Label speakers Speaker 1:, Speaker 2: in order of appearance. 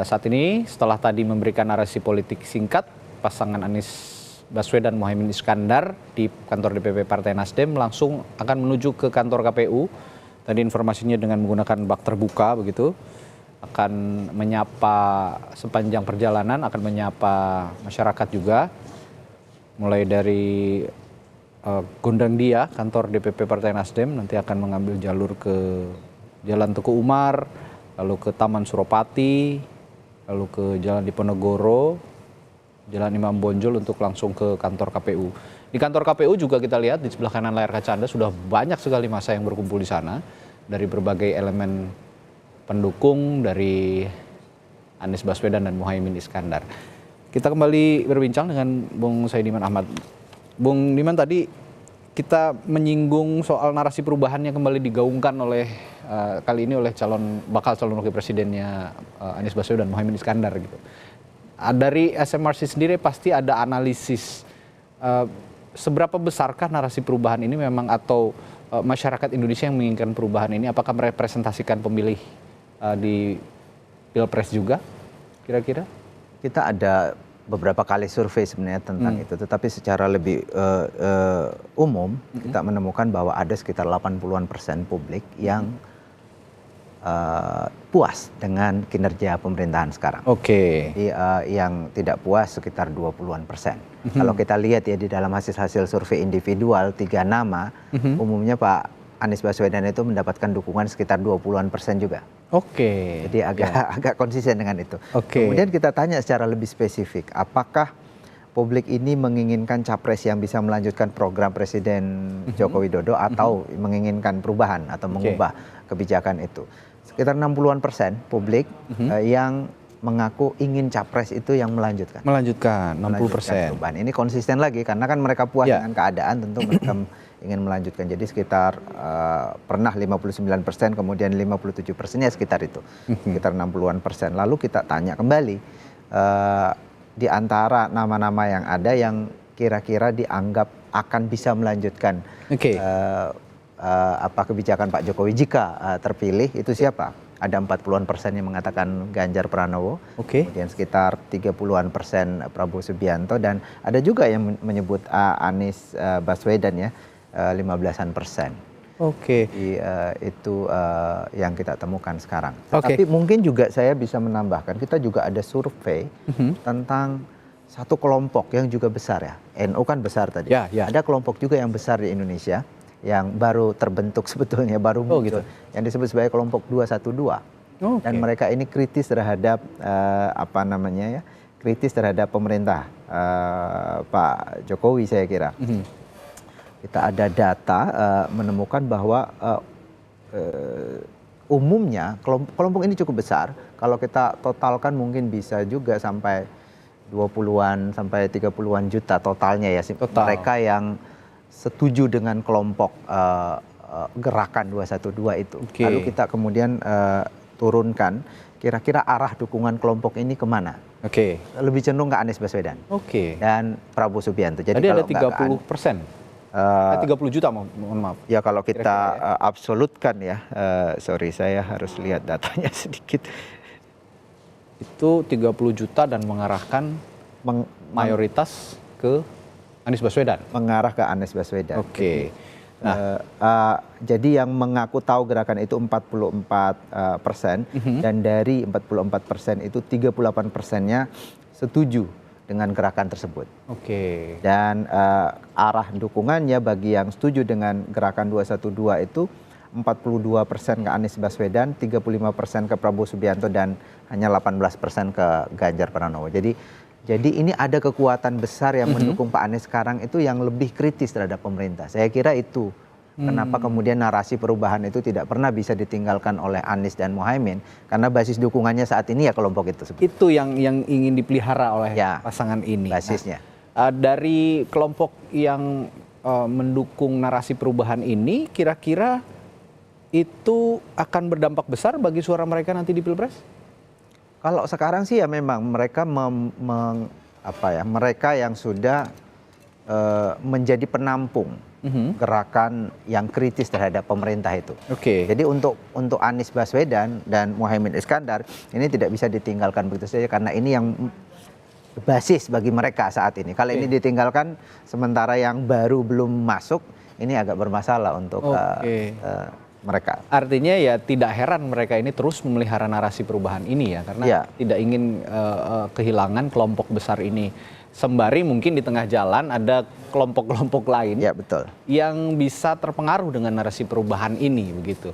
Speaker 1: Saat ini setelah tadi memberikan narasi politik singkat, pasangan Anies Baswedan Muhaimin Iskandar di kantor DPP Partai Nasdem langsung akan menuju ke kantor KPU. Tadi informasinya dengan menggunakan bak terbuka begitu, akan menyapa sepanjang perjalanan, akan menyapa masyarakat juga, mulai dari Gondangdia, kantor DPP Partai Nasdem, nanti akan mengambil jalur ke Jalan Teguh Umar, lalu ke Taman Suropati, lalu ke Jalan Diponegoro, Jalan Imam Bonjol untuk langsung ke kantor KPU. Di kantor KPU juga kita lihat di sebelah kanan layar kaca Anda sudah banyak sekali massa yang berkumpul di sana dari berbagai elemen pendukung dari Anies Baswedan dan Muhaimin Iskandar. Kita kembali berbincang dengan Bung Saidiman Ahmad. Bung Diman, tadi kita menyinggung soal narasi perubahan yang kembali digaungkan oleh kali ini oleh bakal calon wakil presidennya Anies Baswedan Muhaimin Iskandar gitu. Dari SMRC sendiri pasti ada analisis seberapa besarkah narasi perubahan ini memang, atau masyarakat Indonesia yang menginginkan perubahan ini apakah merepresentasikan pemilih di Pilpres juga kira-kira?
Speaker 2: Kita ada beberapa kali survei sebenarnya tentang itu, tetapi secara lebih umum kita menemukan bahwa ada sekitar 80% publik yang puas dengan kinerja pemerintahan sekarang.
Speaker 1: Oke.
Speaker 2: Jadi yang tidak puas sekitar 20-an%. Kalau kita lihat ya di dalam hasil survei individual 3 nama, umumnya Pak Anies Baswedan itu mendapatkan dukungan sekitar 20-an% juga.
Speaker 1: Oke.
Speaker 2: Jadi agak konsisten dengan itu. Kemudian kita tanya secara lebih spesifik, apakah publik ini menginginkan capres yang bisa melanjutkan program Presiden Joko Widodo atau menginginkan perubahan atau mengubah kebijakan itu. Sekitar 60-an% publik yang mengaku ingin capres itu yang melanjutkan.
Speaker 1: Melanjutkan 60%.
Speaker 2: Perubahan. Ini konsisten lagi karena kan mereka puas dengan keadaan, tentu mereka ingin melanjutkan. Jadi sekitar pernah 59%, kemudian 57%-nya sekitar itu. Sekitar 60-an%. Lalu kita tanya kembali, di antara nama-nama yang ada yang kira-kira dianggap akan bisa melanjutkan kebijakan Pak Jokowi jika terpilih, itu siapa? Ada 40-an% yang mengatakan Ganjar Pranowo, kemudian sekitar 30-an% Prabowo Subianto, dan ada juga yang menyebut Anies Baswedan ya, 15-an%. Itu yang kita temukan sekarang. Tapi mungkin juga saya bisa menambahkan, kita juga ada survei tentang satu kelompok yang juga besar ya. NU kan besar tadi. Ada kelompok juga yang besar di Indonesia yang baru terbentuk sebetulnya, baru muncul, yang disebut sebagai kelompok 212. Dan mereka ini kritis terhadap kritis terhadap pemerintah Pak Jokowi, saya kira. Kita ada data menemukan bahwa umumnya kelompok ini cukup besar. Kalau kita totalkan mungkin bisa juga sampai 20-an sampai 30-an juta totalnya ya. Mereka yang setuju dengan kelompok gerakan 212 itu. Lalu kita kemudian turunkan kira-kira arah dukungan kelompok ini kemana. Lebih cenderung ke Anies Baswedan dan Prabowo Subianto.
Speaker 1: Jadi ada 30%. 30 juta, mohon maaf.
Speaker 2: Ya kalau kita absolutkan ya, sorry saya harus lihat datanya sedikit.
Speaker 1: Itu 30 juta dan mengarahkan mayoritas ke Anies Baswedan.
Speaker 2: Mengarah ke Anies Baswedan. Jadi yang mengaku tahu gerakan itu 44%, dan dari 44% itu 38%-nya setuju dengan gerakan tersebut. Dan arah dukungannya bagi yang setuju dengan gerakan 212 itu 42% ke Anies Baswedan, 35% ke Prabowo Subianto, dan hanya 18% ke Ganjar Pranowo. Jadi ini ada kekuatan besar yang mendukung Pak Anies sekarang itu yang lebih kritis terhadap pemerintah. Saya kira itu kenapa kemudian narasi perubahan itu tidak pernah bisa ditinggalkan oleh Anies dan Muhaimin, karena basis dukungannya saat ini ya kelompok itu.
Speaker 1: Itu yang ingin dipelihara oleh pasangan ini.
Speaker 2: Basisnya.
Speaker 1: Dari kelompok yang mendukung narasi perubahan ini, kira-kira itu akan berdampak besar bagi suara mereka nanti di Pilpres?
Speaker 2: Kalau sekarang sih ya memang mereka mereka yang sudah menjadi penampung gerakan yang kritis terhadap pemerintah itu. Jadi untuk Anies Baswedan dan Muhaimin Iskandar ini tidak bisa ditinggalkan begitu saja karena ini yang basis bagi mereka saat ini. Kalau ini ditinggalkan sementara yang baru belum masuk, ini agak bermasalah untuk mereka.
Speaker 1: Artinya ya tidak heran mereka ini terus memelihara narasi perubahan ini ya, karena tidak ingin kehilangan kelompok besar ini. Sembari mungkin di tengah jalan ada kelompok-kelompok lain
Speaker 2: betul,
Speaker 1: yang bisa terpengaruh dengan narasi perubahan ini begitu.